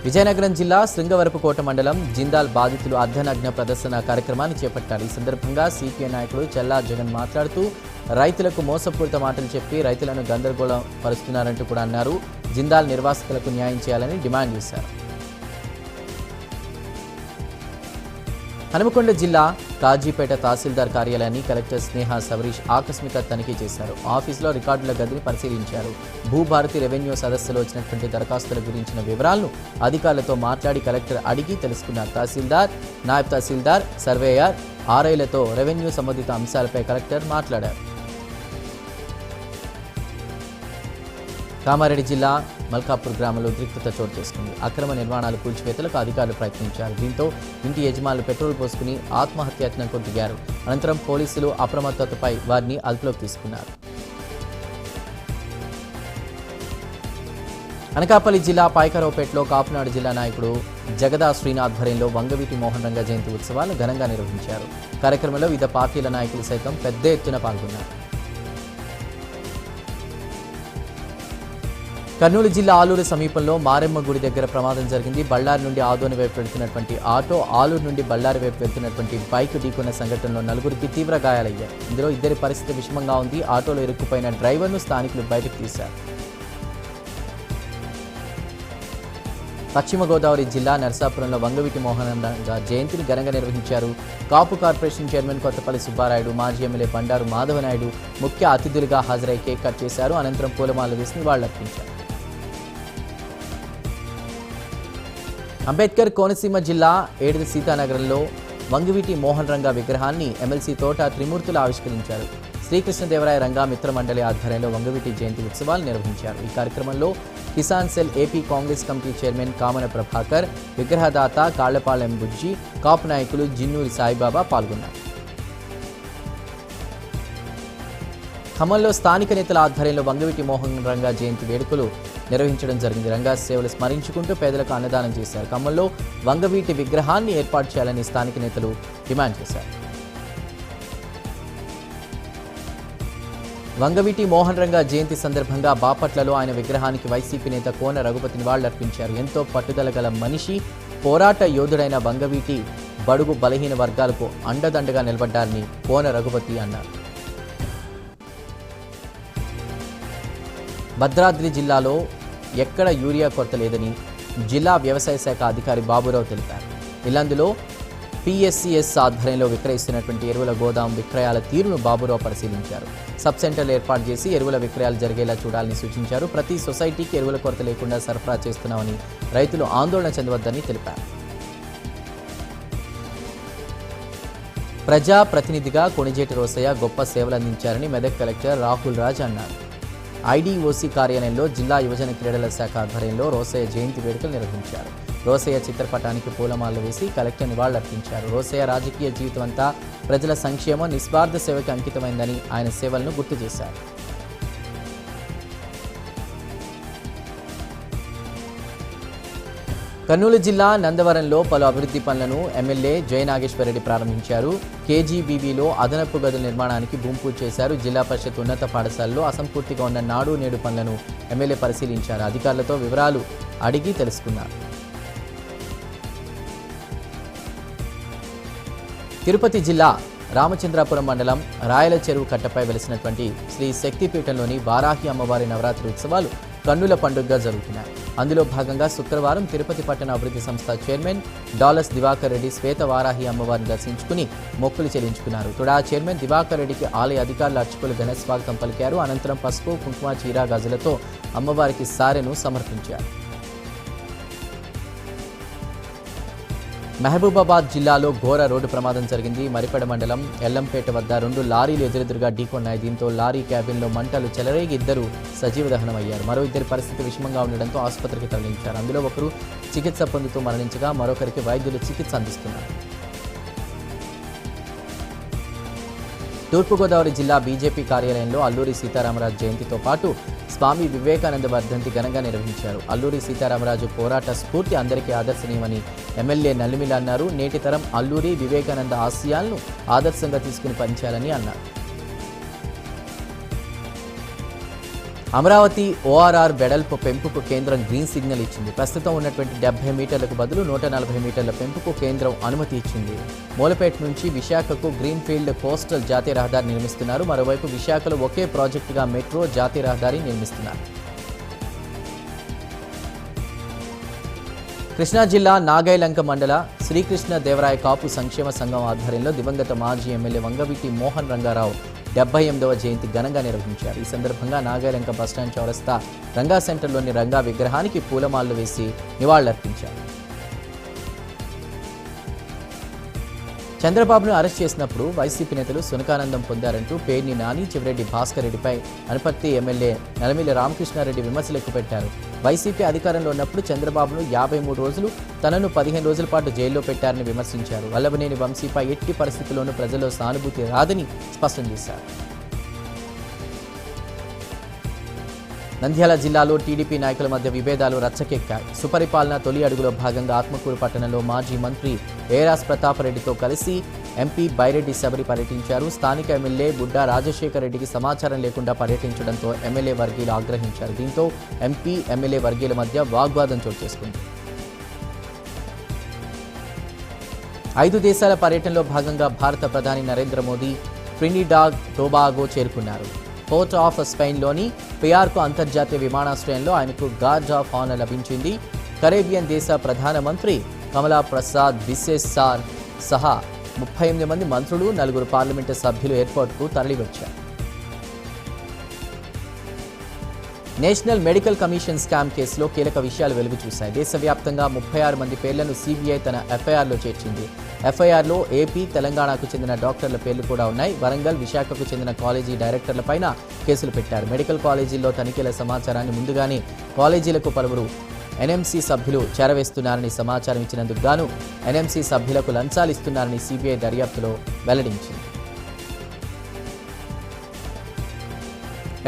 విజయనగరం జిల్లా శృంగవరపుకోట మండలం జిందాల్ బాధితులు అర్ధనగ్న ప్రదర్శన కార్యక్రమాన్ని చేపట్టారు. ఈ సందర్భంగా సిపిఐ నాయకుడు చెల్లా జగన్ మాట్లాడుతూ రైతులకు మోసపూరిత మాటలు చెప్పి రైతులను గందరగోళం పరుస్తున్నారంటూ కూడా అన్నారు. జిందాల్ నిర్వాసితులకు న్యాయం చేయాలని డిమాండ్ చేశారు. హనుమకొండ జిల్లా కాజీపేట తహసీల్దార్ కార్యాలయాన్ని కలెక్టర్ స్నేహ సవరీష్ ఆకస్మిక తనిఖీ చేశారు. ఆఫీసులో రికార్డుల గదిని పరిశీలించారు. భూభారతి రెవెన్యూ సదస్సులో వచ్చినటువంటి దరఖాస్తుల గురించిన వివరాలను అధికారులతో మాట్లాడి కలెక్టర్ అడిగి తెలుసుకున్నారు. తహసీల్దార్, నాయబ్ తహసీల్దార్, సర్వేయర్, ఆర్ఐలతో రెవెన్యూ సంబంధిత అంశాలపై కలెక్టర్ మాట్లాడారు. కామారెడ్డి జిల్లా మల్కాపూర్ గ్రామంలో ఉద్రిక్తత చోటు చేసుకుంది. అక్రమ నిర్మాణాలు కూల్చివేతలకు అధికారులు ప్రయత్నించారు. దీంతో ఇంటి యజమానులు పెట్రోల్ పోసుకుని ఆత్మహత్యాయత్నంకు దిగారు. అనంతరం పోలీసులు అప్రమత్తతపై వారిని అదుపులోకి తీసుకున్నారు. అనకాపల్లి జిల్లా పాయకరావుపేటలో కాపునాడు జిల్లా నాయకుడు జగదా శ్రీనాథ్ ఆధ్వర్యంలో వంగవీటి మోహన్ రంగా జయంతి ఉత్సవాలు ఘనంగా నిర్వహించారు. కార్యక్రమంలో వివిధ పార్టీల నాయకులు సైతం పెద్ద ఎత్తున పాల్గొన్నారు. కర్నూలు జిల్లా ఆలూరు సమీపంలో మారెమ్మ గుడి దగ్గర ప్రమాదం జరిగింది. బళ్ళారి నుండి ఆదోని వైపు వెళ్తున్నటువంటి ఆటో ఆలూరు నుండి బళ్ళారి వైపు వెళ్తున్నటువంటి బైక్ ఢీకొన్న సంఘటనలో నలుగురికి తీవ్ర గాయాలయ్యాయి. ఇందులో ఇద్దరి పరిస్థితి విషమంగా ఉంది. ఆటోలో ఇరుక్కుపోయిన డ్రైవర్ను స్థానికులు బయటకు తీశారు. పశ్చిమ గోదావరి జిల్లా నరసాపురంలో వంగవీటి మోహన్ రంగా జయంతిని ఘనంగా నిర్వహించారు. కాపు కార్పొరేషన్ చైర్మన్ కొత్తపల్లి సుబ్బారాయుడు, మాజీ ఎమ్మెల్యే బండారు మాధవనాయుడు ముఖ్య అతిథులుగా హాజరై కేక్ కట్ చేశారు. అనంతరం పూలమాలలు వేసి నివాళులర్పించారు. అంబేద్కర్ కోనసీమ జిల్లా ఏడుది సీతానగరంలో వంగవీటి మోహన్ రంగా విగ్రహాన్ని ఎమ్మెల్సీ తోట త్రిమూర్తులు ఆవిష్కరించారు. శ్రీకృష్ణదేవరాయ రంగా మిత్ర మండలి ఆధ్వర్యంలో వంగవీటి జయంతి ఉత్సవాలు నిర్వహించారు. ఈ కార్యక్రమంలో Kisan cell AP Congress committee chairman Kamana Prabhakar, విగ్రహదాత కాళ్లపాలెం బుజ్జి, కాపు నాయకులు జిన్నూరి సాయిబాబా పాల్గొన్నారు. ఖమ్మంలో స్థానిక నేతల ఆధ్వర్యంలో వంగవీటి మోహన్ రంగా జయంతి వేడుకలు నిర్వహించడం జరిగింది. రంగా సేవలు స్మరించుకుంటూ పేదలకు అన్నదానం చేశారు. ఖమ్మంలో వంగవీటి విగ్రహాన్ని ఏర్పాటు చేయాలని స్థానిక నేతలు డిమాండ్ చేశారు. వంగవీటి మోహన్ రంగా జయంతి సందర్భంగా బాపట్లలో ఆయన విగ్రహానికి వైసీపీ నేత కోన రఘుపతి నివాళులర్పించారు. ఎంతో పట్టుదల గల మనిషి, పోరాట యోధుడైన వంగవీటి బడుగు బలహీన వర్గాలకు అండదండగా నిలబడ్డారని కోన రఘుపతి అన్నారు. భద్రాద్రి జిల్లాలో ఎక్కడ యూరియా కొరత లేదని జిల్లా వ్యవసాయ శాఖ అధికారి బాబురావు తెలిపారు. ఇల్లందులో PSCS ఆధ్వర్యంలో విక్రయిస్తున్నటువంటి ఎరువుల గోదాం విక్రయాల తీరును బాబురావు పరిశీలించారు. సబ్ సెంటర్లు ఏర్పాటు చేసి ఎరువుల విక్రయాలు జరిగేలా చూడాలని సూచించారు. ప్రతి సొసైటీకి ఎరువుల కొరత లేకుండా సరఫరా చేస్తున్నామని, రైతులు ఆందోళన చెందవద్దని తెలిపారు. ప్రజా ప్రతినిధిగా కొణిజేటి రోసయ్య గొప్ప సేవలందించారని మెదక్ కలెక్టర్ రాహుల్ రాజ్ అన్నారు. IDOC కార్యాలయంలో జిల్లా యువజన క్రీడల శాఖ ఆధ్వర్యంలో రోసయ్య జయంతి వేడుకలు నిర్వహించారు. రోసయ్య చిత్రపటానికి పూలమాలలు వేసి కలెక్టర్ నివాళులర్పించారు. రోసయ్య రాజకీయ జీవితం అంతా ప్రజల సంక్షేమం, నిస్వార్థ సేవకి అంకితమైందని ఆయన సేవలను గుర్తు చేశారు. కర్నూలు జిల్లా నందవరంలో పలు అభివృద్ధి పనులను ఎమ్మెల్యే జయనాగేశ్వరరెడ్డి ప్రారంభించారు. KGBVలో అదనపు గదుల నిర్మాణానికి భూమి పూజ చేశారు. జిల్లా పరిషత్ ఉన్నత పాఠశాలలో అసంపూర్తిగా ఉన్న నాడు నేడు పనులను ఎమ్మెల్యే పరిశీలించారు. అధికారులతో వివరాలు అడిగి తెలుసుకున్నారు. తిరుపతి జిల్లా రామచంద్రాపురం మండలం రాయల చెరువు కట్టపై వెలిసినటువంటి శ్రీ శక్తిపీఠంలోని వారాహి అమ్మవారి నవరాత్రి ఉత్సవాలు కన్నుల పండుగగా జరుగుతున్నాయి. అందులో భాగంగా శుక్రవారం తిరుపతి పట్టణ అభివృద్ధి సంస్థ చైర్మన్ డాలస్ దివాకర్ రెడ్డి శ్వేత వారాహి అమ్మవారిని దర్శించుకుని మొక్కులు చెల్లించుకున్నారు. తుడా చైర్మన్ దివాకర్ రెడ్డికి ఆలయ అధికారులు అర్చకులు ఘన స్వాగతం పలికారు. అనంతరం పసుపు, కుంకుమ, చీర, గాజులతో అమ్మవారికి సారెను సమర్పించారు. మహబూబాబాద్ జిల్లాలో ఘోర రోడ్డు ప్రమాదం జరిగింది. మరిపెడ మండలం ఎల్లంపేట వద్ద 2 లారీలు ఎదురెదురుగా ఢీకొన్నాయి. దీంతో లారీ క్యాబిన్లో మంటలు చెలరేగి 2 సజీవ దహనమయ్యారు. మరో 2 పరిస్థితి విషమంగా ఉండడంతో ఆసుపత్రికి తరలించారు. అందులో ఒకరు చికిత్స పొందుతూ మరణించగా మరొకరికి వైద్యులు చికిత్స అందిస్తున్నారు. తూర్పుగోదావరి జిల్లా బీజేపీ కార్యాలయంలో అల్లూరి సీతారామరాజు జయంతితో పాటు స్వామి వివేకానంద వర్ధంతి ఘనంగా నిర్వహించారు. అల్లూరి సీతారామరాజు పోరాట స్ఫూర్తి అందరికీ ఆదర్శనీయమని ఎమ్మెల్యే నల్లిమిల అన్నారు. నేటి తరం అల్లూరి వివేకానంద ఆశయాలను ఆదర్శంగా తీసుకుని పనిచేయాలని అన్నారు. అమరావతి ORR వెడల్పు పెంపుకు కేంద్రం గ్రీన్ సిగ్నల్ ఇచ్చింది. ప్రస్తుతం ఉన్నటువంటి 70 మీటర్లకు బదులు 140 మీటర్ల పెంపుకు కేంద్రం అనుమతి ఇచ్చింది. మూలపేట నుంచి విశాఖకు గ్రీన్ఫీల్డ్ కోస్టల్ జాతీయ రహదారి నిర్మిస్తున్నారు. మరోవైపు విశాఖలో ఒకే ప్రాజెక్టుగా మెట్రో జాతీయ రహదారి నిర్మిస్తున్నారు. కృష్ణా జిల్లా నాగైలంక మండల శ్రీకృష్ణ దేవరాయ కాపు సంక్షేమ సంఘం ఆధ్వర్యంలో దివంగత మాజీ ఎమ్మెల్యే వంగవీటి మోహన్ రంగారావు 78వ జయంతి ఘనంగా నిర్వహించారు. ఈ సందర్భంగా నాగైలంక బస్టాండ్ చౌరస్తా రంగా సెంటర్లోని రంగా విగ్రహానికి పూలమాలలు వేసి నివాళులర్పించారు. చంద్రబాబును అరెస్ట్ చేసినప్పుడు వైసీపీ నేతలు సునకానందం పొందారంటూ పేర్ని నాని, చివరెడ్డి భాస్కర్ రెడ్డిపై అనపర్తి ఎమ్మెల్యే నలమిల్లి రామకృష్ణారెడ్డి విమర్శలు ఎక్కుపెట్టారు. వైసీపీ అధికారంలో ఉన్నప్పుడు చంద్రబాబును 53 రోజులు, తనను 15 రోజుల పాటు జైల్లో పెట్టారని విమర్శించారు. వల్లభనేని వంశీపై ఎట్టి పరిస్థితుల్లోనూ ప్రజల్లో సానుభూతి రాదని స్పష్టం చేశారు. నంద్యాల జిల్లాలో టీడీపీ నాయకుల మధ్య విభేదాలు రచ్చకెక్కాయి. సుపరిపాలన తొలి అడుగులో భాగంగా ఆత్మకూరు పట్టణంలో మాజీ మంత్రి ఏరాస్ ప్రతాప్ రెడ్డితో కలిసి ఎంపీ బైరెడ్డి శబరి పర్యటించారు. స్థానిక ఎమ్మెల్యే బుడ్డా రాజశేఖర్ రెడ్డికి సమాచారం లేకుండా పర్యటించడంతో ఎమ్మెల్యే వర్గీయులు ఆగ్రహించారు. దీంతో ఎంపీ, ఎమ్మెల్యే వర్గీయుల మధ్య వాగ్వాదం చోటు చేసుకుంది. 5 దేశాల పర్యటనలో భాగంగా భారత ప్రధాని నరేంద్ర మోదీ ట్రినిడాడ్ టొబాగో చేరుకున్నారు. పోర్ట్ ఆఫ్ స్పెయిన్లోని పియార్కో అంతర్జాతీయ విమానాశ్రయంలో ఆయనకు గార్డ్ ఆఫ్ ఆనర్ లభించింది. కరేబియన్ దేశ ప్రధానమంత్రి కమలా ప్రసాద్ బిసెస్సార్ సహా 38 మంది మంత్రులు, 4 పార్లమెంటు సభ్యులు ఎయిర్పోర్ట్కు తరలివచ్చారు. నేషనల్ మెడికల్ కమిషన్ స్కామ్ కేసులో కీలక విషయాలు వెలుగు చూశాయి. దేశవ్యాప్తంగా 36 మంది పేర్లను CBI తన FIRలో చేర్చింది. FIRలో ఏపీ, తెలంగాణకు చెందిన డాక్టర్ల పేర్లు కూడా ఉన్నాయి. వరంగల్, విశాఖకు చెందిన కాలేజీ డైరెక్టర్లపైన కేసులు పెట్టారు. మెడికల్ కాలేజీల్లో తనిఖీల సమాచారాన్ని ముందుగానే కాలేజీలకు పలువురు NMC సభ్యులు చేరవేస్తున్నారని సమాచారం ఇచ్చినందుకు గాను NMC సభ్యులకు లంచాలు ఇస్తున్నారని CBI దర్యాప్తులో వెల్లడించింది.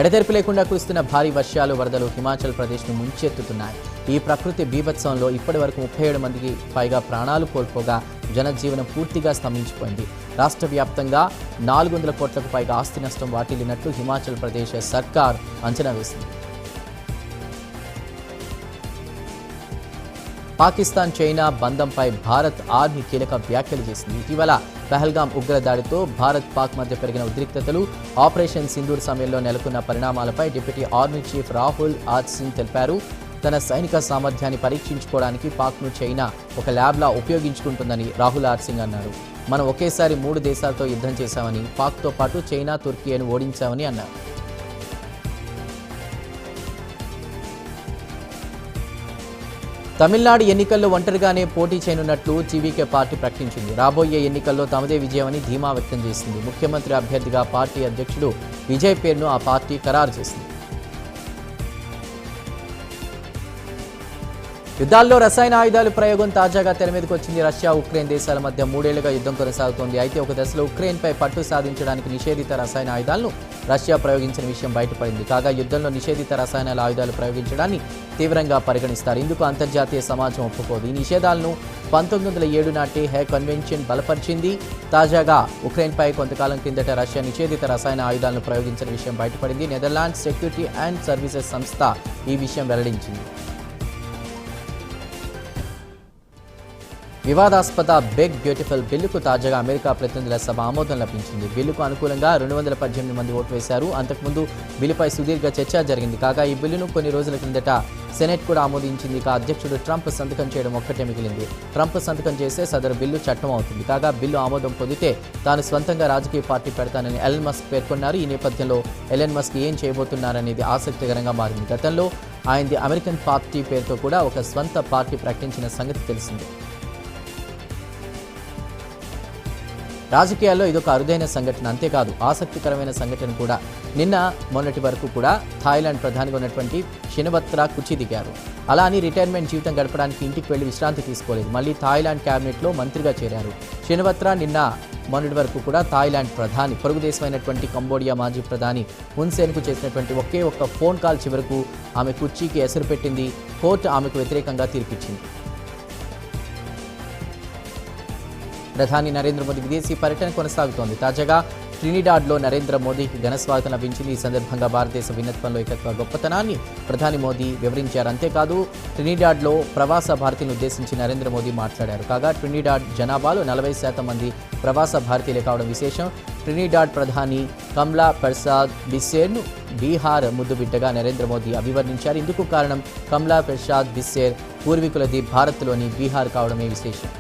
ఎడతెరిపి లేకుండా కురుస్తున్న భారీ వర్షాలు, వరదలు హిమాచల్ ప్రదేశ్ను ముంచెత్తుతున్నాయి. ఈ ప్రకృతి బీభత్సంలో ఇప్పటి వరకు 37 మందికి పైగా ప్రాణాలు కోల్పోగా జనజీవనం పూర్తిగా స్తంభించిపోయింది. రాష్ట్ర వ్యాప్తంగా 400 కోట్లకు పైగా ఆస్తి నష్టం వాటిల్లినట్లు హిమాచల్ ప్రదేశ్ సర్కార్ అంచనా వేసింది. పాకిస్తాన్ చైనా బంధంపై భారత్ ఆర్మీ కీలక వ్యాఖ్యలు చేసింది. ఇటీవల పహల్గాం ఉగ్రదాడితో భారత్ పాక్ మధ్య పెరిగిన ఉద్రిక్తతలు, ఆపరేషన్ సింధూర్ సమయంలో నెలకొన్న పరిణామాలపై డిప్యూటీ ఆర్మీ చీఫ్ రాహుల్ ఆజ్ సింగ్ తెలిపారు. తన సైనిక సామర్థ్యాన్ని పరీక్షించుకోవడానికి పాక్ను చైనా ఒక ల్యాబ్లా ఉపయోగించుకుంటుందని రాహుల్ ఆజ్ సింగ్ అన్నారు. మనం ఒకేసారి 3 దేశాలతో యుద్ధం చేశామని, పాక్తో పాటు చైనా, తుర్కీని ఓడించామని అన్నారు. తమిళనాడు ఎన్నికల్లో ఒంటరిగానే పోటీ చేయనున్నట్లు టీవీకే పార్టీ ప్రకటించింది. రాబోయే ఎన్నికల్లో తమదే విజయమని ధీమా వ్యక్తం చేసింది. ముఖ్యమంత్రి అభ్యర్థిగా పార్టీ అధ్యక్షుడు విజయ్ పేరును ఆ పార్టీ ఖరారు చేసింది. యుద్ధాల్లో రసాయన ఆయుధాల ప్రయోగం తాజాగా తెర మీదకు వచ్చింది. రష్యా, ఉక్రెయిన్ దేశాల మధ్య 3 ఏళ్లుగా యుద్ధం కొనసాగుతోంది. అయితే ఒక దశలో ఉక్రెయిన్పై పట్టు సాధించడానికి నిషేధిత రసాయన ఆయుధాలను రష్యా ప్రయోగించిన విషయం బయటపడింది. కాగా యుద్ధంలో నిషేధిత రసాయన ఆయుధాలు ప్రయోగించడాన్ని తీవ్రంగా పరిగణిస్తారు. ఇందుకు అంతర్జాతీయ సమాజం ఒప్పుకోదు. ఈ నిషేధాలను 1907 నాటి హేగ్ కన్వెన్షన్ బలపరిచింది. తాజాగా ఉక్రెయిన్పై కొంతకాలం కిందట రష్యా నిషేధిత రసాయన ఆయుధాలను ప్రయోగించిన విషయం బయటపడింది. నెదర్లాండ్స్ సెక్యూరిటీ అండ్ సర్వీసెస్ సంస్థ ఈ విషయం వెల్లడించింది. వివాదాస్పద బిగ్ బ్యూటిఫుల్ బిల్లుకు తాజాగా అమెరికా ప్రతినిధుల సభ ఆమోదం లభించింది. బిల్లుకు అనుకూలంగా 218 మంది ఓటు వేశారు. అంతకుముందు బిల్లుపై సుదీర్ఘ చర్చ జరిగింది. కాగా ఈ బిల్లును కొన్ని రోజుల కిందట సెనెట్ కూడా ఆమోదించింది. అధ్యక్షుడు ట్రంప్ సంతకం చేయడం ఒక్కటే మిగిలింది. ట్రంప్ సంతకం చేస్తే సదరు బిల్లు చట్టం అవుతుంది. కాగా బిల్లు ఆమోదం పొందితే తాను స్వంతంగా రాజకీయ పార్టీ పెడతానని ఎలన్ మస్క్ పేర్కొన్నారు. ఈ నేపథ్యంలో ఎలన్ మస్క్ ఏం చేయబోతున్నారనేది ఆసక్తికరంగా మారింది. గతంలో ఆయనది అమెరికన్ పార్టీ పేరుతో కూడా ఒక స్వంత పార్టీ ప్రకటించిన సంగతి తెలిసిందే. రాజకీయాల్లో ఇదొక అరుదైన సంఘటన. అంతేకాదు ఆసక్తికరమైన సంఘటన కూడా. నిన్న మొన్నటి వరకు కూడా థాయిలాండ్ ప్రధానిగా ఉన్నటువంటి షినవత్రా కుర్చీ దిగారు. అలా అని రిటైర్మెంట్ జీవితం గడపడానికి ఇంటికి వెళ్లి విశ్రాంతి తీసుకోలేదు. మళ్ళీ థాయిలాండ్ క్యాబినెట్లో మంత్రిగా చేరారు. షినవత్రా నిన్న మొన్నటి వరకు కూడా థాయిలాండ్ ప్రధాని, పొరుగు దేశమైనటువంటి కంబోడియా మాజీ ప్రధాని హున్ సేన్కు చేసినటువంటి ఒకే ఒక్క ఫోన్ కాల్ చివరకు ఆమె కుర్చీకి ఎసరు పెట్టింది. కోర్టు ఆమెకు వ్యతిరేకంగా తీర్పిచ్చింది. ప్రధాని నరేంద్ర మోదీ విదేశీ పర్యటన కొనసాగుతోంది. తాజాగా ట్రినిడాడ్లో నరేంద్ర మోదీకి ఘన స్వాగతం లభించింది. ఈ సందర్భంగా భారతదేశ భిన్నత్వంలో ఏకత్వ గొప్పతనాన్ని ప్రధాని మోదీ వివరించారు. అంతేకాదు ట్రినిడాడ్లో ప్రవాస భారతీయులను ఉద్దేశించి నరేంద్ర మోదీ మాట్లాడారు. కాగా ట్రినిడాడ్ జనాభాలో 40% మంది ప్రవాస భారతీయులే కావడం విశేషం. ట్రినిడాడ్ ప్రధాని కమ్లా ప్రసాద్ బిస్సేర్ను బీహార్ ముద్దుబిడ్డగా నరేంద్ర మోదీ అభివర్ణించారు. ఇందుకు కారణం కమ్లా ప్రసాద్ బిస్సేర్ పూర్వీకులది భారత్లోని బీహార్ కావడమే విశేషం.